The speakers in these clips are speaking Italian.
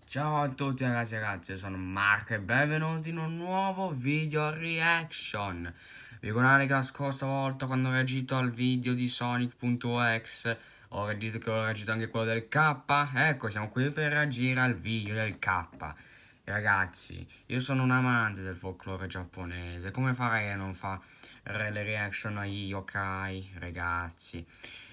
Ciao a tutti ragazzi e ragazze, sono Marco e benvenuti in un nuovo video reaction. Vi ricordate che la scorsa volta quando ho reagito al video di Sonic.exe ho reagito anche quello del K? Ecco, siamo qui per reagire al video del K. Ragazzi, io sono un amante del folklore giapponese, come farei a non fare le reaction agli yokai, ragazzi?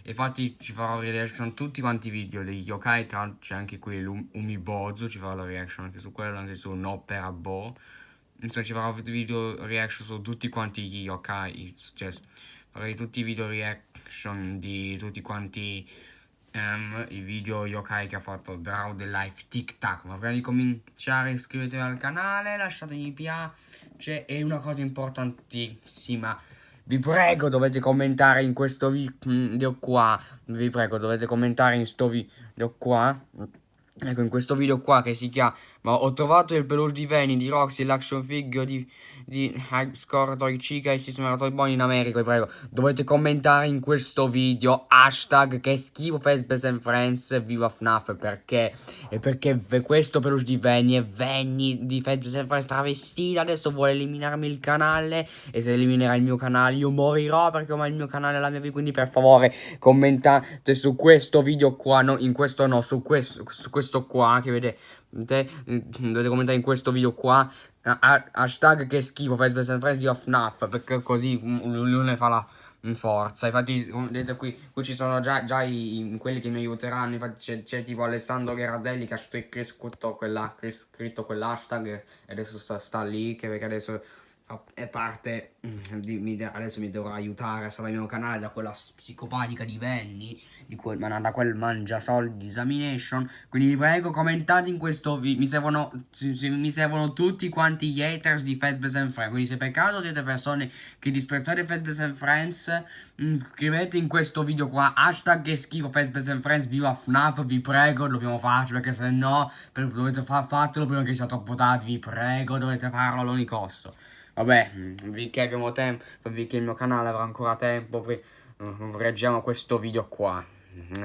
Infatti ci farò reaction a tutti quanti i video degli yokai, tra l'altro c'è anche qui Umibozu, ci farò la reaction anche su quello, anche su Nopera Bo. Insomma ci farò video reaction su tutti quanti gli yokai, cioè farei tutti i video reaction di tutti quanti i video yokai che ha fatto Draw the Life Tic Tac. Ma prima di cominciare iscrivetevi al canale, lasciate mi piace e una cosa importantissima. Vi prego, dovete commentare in questo video qua. Vi prego, dovete commentare in sto video qua. Ecco, in questo video qua che si chiama ho trovato il peluche di Venny, di Roxy, l'action figure di High Score Toy Chica e System Toy Boy in America. Vi prego, dovete commentare in questo video hashtag che schifo Facebook and Friends viva FNAF. Perché? E perché questo peluche di Venny è Venny di Facebook and Friends travestita. Adesso vuole eliminarmi il canale e se eliminerà il mio canale io morirò, perché ormai il mio canale è la mia vita. Quindi per favore commentate su questo video qua, no, in questo no, su questo qua che vedete, dovete commentare in questo video qua hashtag che schifo Facebook and Friends di FNAF, perché così lui ne fa la forza. Infatti vedete qui ci sono già quelli che mi aiuteranno. Infatti c'è tipo Alessandro Gherardelli che ha scritto quell'hashtag e adesso sta lì, che perché adesso è parte adesso mi dovrà aiutare a salvare il mio canale da quella psicopatica di Venny, da quel mangiasoldi di Examination. Quindi vi prego, commentate in questo video. Mi servono tutti quanti gli haters di Facebook and Friends. Quindi se per caso siete persone che disprezzate Facebook and Friends, scrivete in questo video qua hashtag che schifo Facebook and Friends viva FNAF. Vi prego, dobbiamo farci, perché se no dovete fatelo prima che sia troppo tardi. Vi prego, dovete farlo ad ogni costo. Vabbè, finché abbiamo tempo, finché il mio canale avrà ancora tempo, reaggiamo a questo video qua.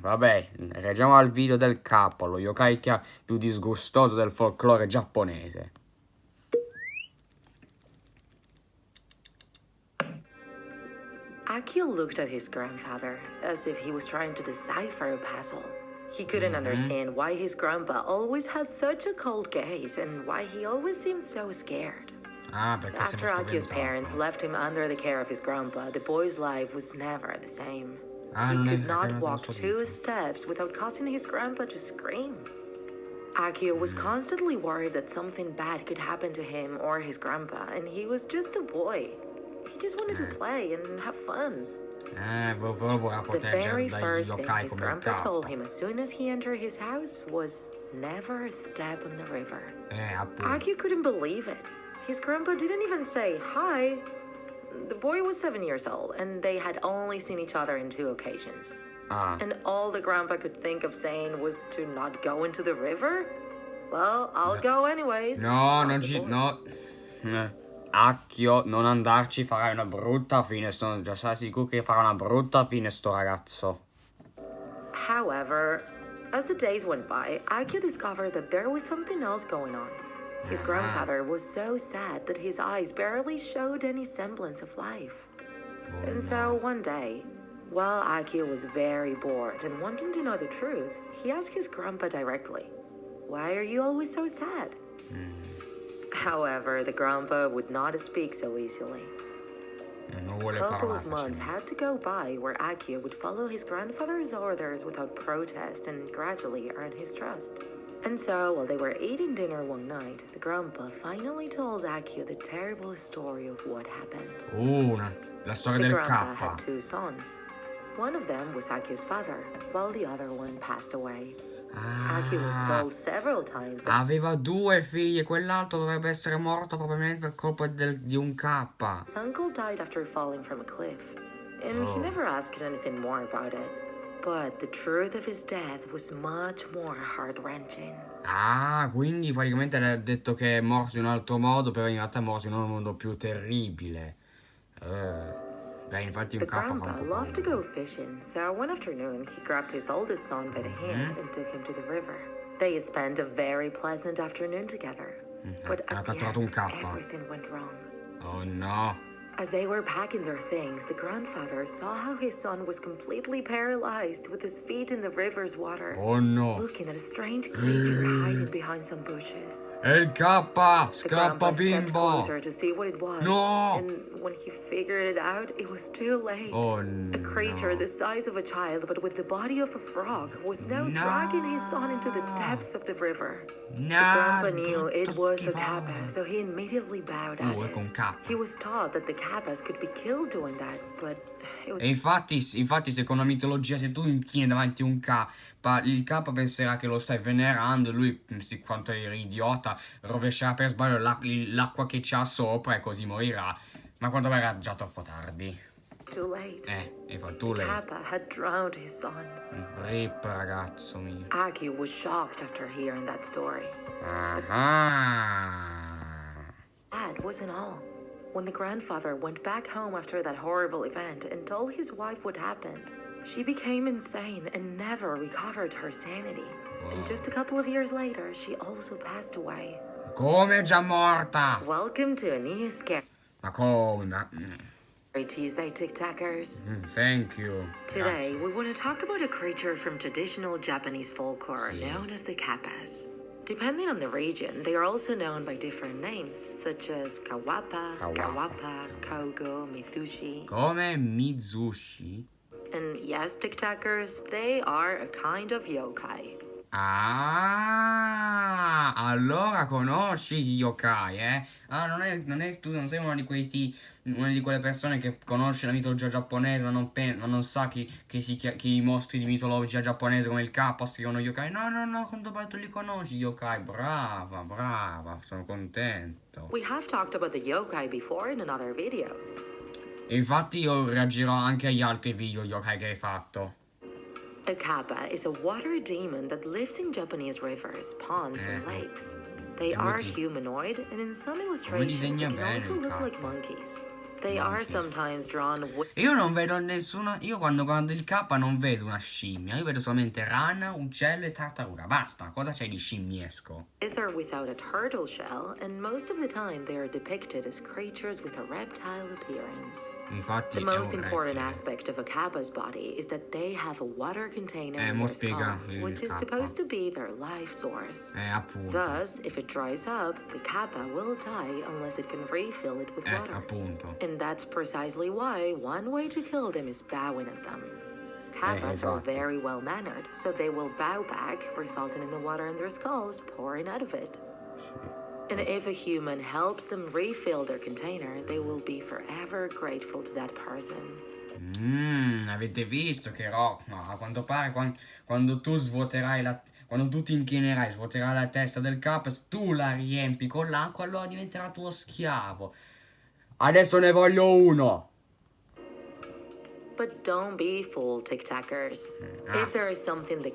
Vabbè, reaggiamo al video del K, lo yokai più disgustoso del folklore giapponese. Akio looked at his grandfather as if he was trying to decipher a puzzle. He couldn't understand why his grandpa always had such a cold gaze and why he always seemed so scared. After Akio's parents left him under the care of his grandpa, the boy's life was never the same. He could not walk 2 steps without causing his grandpa to scream. Akio was constantly worried that something bad could happen to him or his grandpa, and he was just a boy. He just wanted to play and have fun. The very first thing his grandpa told him as soon as he entered his house was never step on the river. Akio couldn't believe it. His grandpa didn't even say hi. The boy was 7 years old, and they had only seen each other in 2 occasions. And all the grandpa could think of saying was to not go into the river? Well, I'll go anyways. No. Acchio, non andarci, farai una brutta fine. Sono già sicuro che farà una brutta fine sto ragazzo. However, as the days went by, Akio discovered that there was something else going on. His grandfather was so sad that his eyes barely showed any semblance of life. And so one day, while Akio was very bored and wanting to know the truth, he asked his grandpa directly, "Why are you always so sad?" However, the grandpa would not speak so easily. A couple of months had to go by where Akio would follow his grandfather's orders without protest and gradually earn his trust. And so, while they were eating dinner one night, the grandpa finally told Akio the terrible story of what happened. La storia the del grandpa K. had 2 sons. One of them was Akio's father, while the other one passed away. Akio was told several times that aveva 2 figli e quell'altro dovrebbe essere morto probabilmente per colpa di un K. his uncle died after falling from a cliff, and he never asked anything more about it. But the truth of his death was much more heart-wrenching. Quindi praticamente le ha detto che è morto in un altro modo, però in realtà è morto in un modo più terribile. Infatti The grandpa loved to go fishing, so one afternoon he grabbed his oldest son by the hand and took him to the river. They spent a very pleasant afternoon together. But at the catturato un end, Kappa. everything went wrong. Oh no. As they were packing their things, the grandfather saw how his son was completely paralyzed with his feet in the river's water, Oh no. looking at a strange creature hiding behind some bushes. È il Kappa! The Scappa grandpa stepped bimbo! closer to see what it was. No! And when he figured it out, it was too late. Oh A creature no. the size of a child but with the body of a frog was now No. dragging his son into the depths of the river. No. The grandpa knew it brutto was a schifo. kappa, so he immediately bowed at È con it. K. He was taught that the kappas could be killed doing that, but it E infatti secondo la mitologia, se tu inchini davanti a un K, il K penserà che lo stai venerando e lui, quanto era idiota, rovescerà per sbaglio l'acqua che c'ha sopra e così morirà. Ma quando era già troppo tardi. too late. E fa tu lei. Kappa had drowned his son. Rip, ragazzo mio. Aki was shocked after hearing that story. Ah. That wasn't all. When the grandfather went back home after that horrible event and told his wife what happened, she became insane and never recovered her sanity. And just a couple of years later, she also passed away. Come è già morta? Welcome to a new scary Ma come? Tuesday, TikTokers. Thank you. Today, we want to talk about a creature from traditional Japanese folklore Sì. known as the kappas. Depending on the region, they are also known by different names, such as Kawapa, Kawapa, Kogo, Mitsushi. Come Mizushi? And yes, TikTokers, they are a kind of yokai. Ah, allora conosci gli yokai, eh? Ah, tu non sei una di quelle persone che conosce la mitologia giapponese, ma non sa che i mostri di mitologia giapponese come il Kappa si chiamano yokai. No, quanto pare tu li conosci, yokai. Brava, sono contento. We have talked about the yokai before in another video. E infatti io reagirò anche agli altri video yokai che hai fatto. A kappa is a water demon that lives in Japanese rivers, ponds, and lakes. They are humanoid, and in some illustrations, they disegna can bene also il look kappa. like monkeys. They are sometimes drawn with Io non vedo nessuna. Io quando guardo il K non vedo una scimmia. Io vedo solamente rana, uccello e tartaruga. Basta. Cosa c'è di scimmiesco? or without a turtle shell, and most of the time they are depicted as creatures with a reptile appearance. Infatti The è most un important rettile. aspect of a kappa's body is that they have a water container in mo their spiega skull, il which is kappa. supposed to be their life source. Appunto. Thus, if it dries up, the kappa will die unless it can refill it with water. Appunto. And that's precisely why one way to kill them is bowing at them. Kappas are esatto. very well mannered, so they will bow back, resulting in the water in their skulls pouring out of it. And if a human helps them refill their container, they will be forever grateful to that person. Avete visto che no, a quanto pare quando tu svuoterai quando tu ti inchinerai, svuoterai la testa del Kappa, tu la riempi con l'acqua, allora diventerà tuo schiavo. Adesso ne voglio uno. But don't be fooled, TikTokers. If there is something the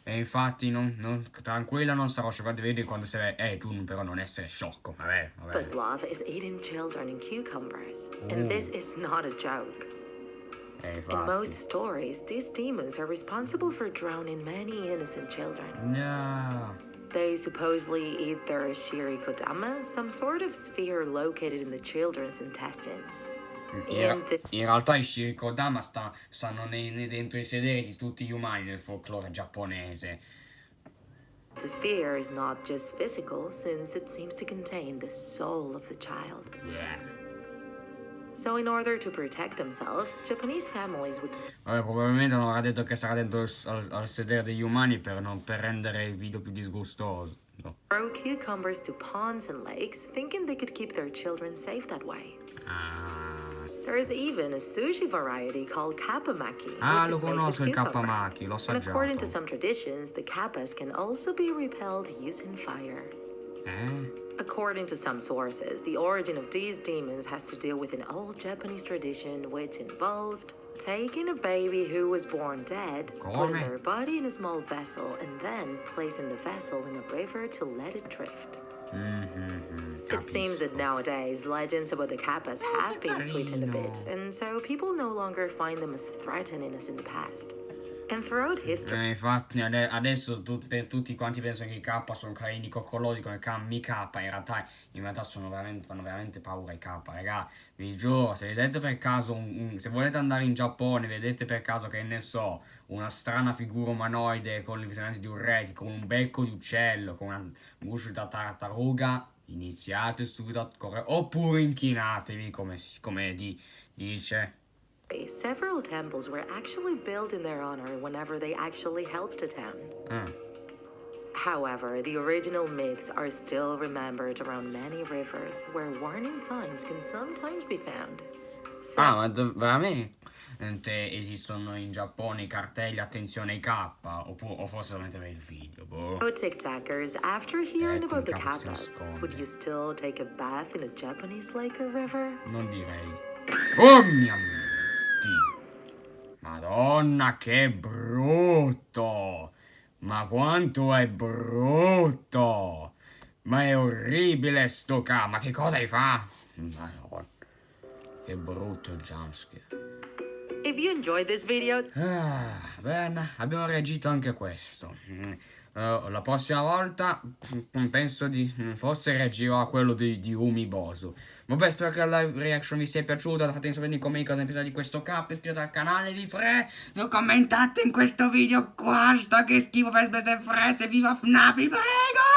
E infatti tranquilla, non sarò scioccato di vedere quando sei. Tu però non essere sciocco. Vabbè. Kappa's love is eating children and cucumbers. And this is not a joke. In most stories, these demons are responsible for drowning many innocent children. No. They supposedly eat their shirikodama, some sort of sphere located in the children's intestines. In realtà i shirikodama stanno dentro i sederi di tutti gli umani del folklore giapponese. The sphere is not just physical, since it seems to contain the soul of the child. Yeah. So in order to protect themselves, Japanese families would Vabbè, probabilmente non avrà detto che sarà dentro al sedere degli umani per rendere il video più disgustoso. throw cucumbers to ponds and lakes, thinking they could keep their children safe that way. There is even a sushi variety called kappamaki, which Lo is made with conosco il cucumber. kappamaki, l'ho And according assaggiato. to some traditions, the kappas can also be repelled using fire. According to some sources, the origin of these demons has to do with an old Japanese tradition which involved taking a baby who was born dead, putting their body in a small vessel, and then placing the vessel in a river to let it drift. It seems that nowadays, legends about the kappas have been sweetened a bit, and so people no longer find them as threatening as in the past. And throughout history, Infatti adesso per tutti quanti pensano che i K sono carini coccolosi come Kammi K, in realtà fanno veramente paura i K, raga. Vi giuro, se vedete per caso se volete andare in Giappone, vedete per caso che ne so, una strana figura umanoide con il sembianze di un re, con un becco di uccello, con un guscio da tartaruga, iniziate subito a correre, oppure inchinatevi come dice. several temples were actually built in their honor whenever they actually helped a town. However, the original myths are still remembered around many rivers where warning signs can sometimes be found. So, Ma veramente esistono in Giappone i cartelli attenzione ai K, o forse solamente per il video, boh. TikTokers, after hearing about the un capo si Kappas, nasconde. would you still take a bath in a Japanese lake or river? Non direi. Oh mio Dio! Madonna, che brutto! Ma quanto è brutto! Ma è orribile sto K, ma che cosa hai fatto? Madonna, che brutto il jumpscare. If you enjoyed this video, Bene, abbiamo reagito anche a questo. La prossima volta penso forse reagirò a quello di Umibosu. Vabbè, spero che la reaction vi sia piaciuta. Lasciate sapere nei commenti cosa ne pensate di questo cap. Iscrivetevi al canale, vi prego. Commentate in questo video qua. Sto che schifo, feste fresse. Viva FNAF, vi prego.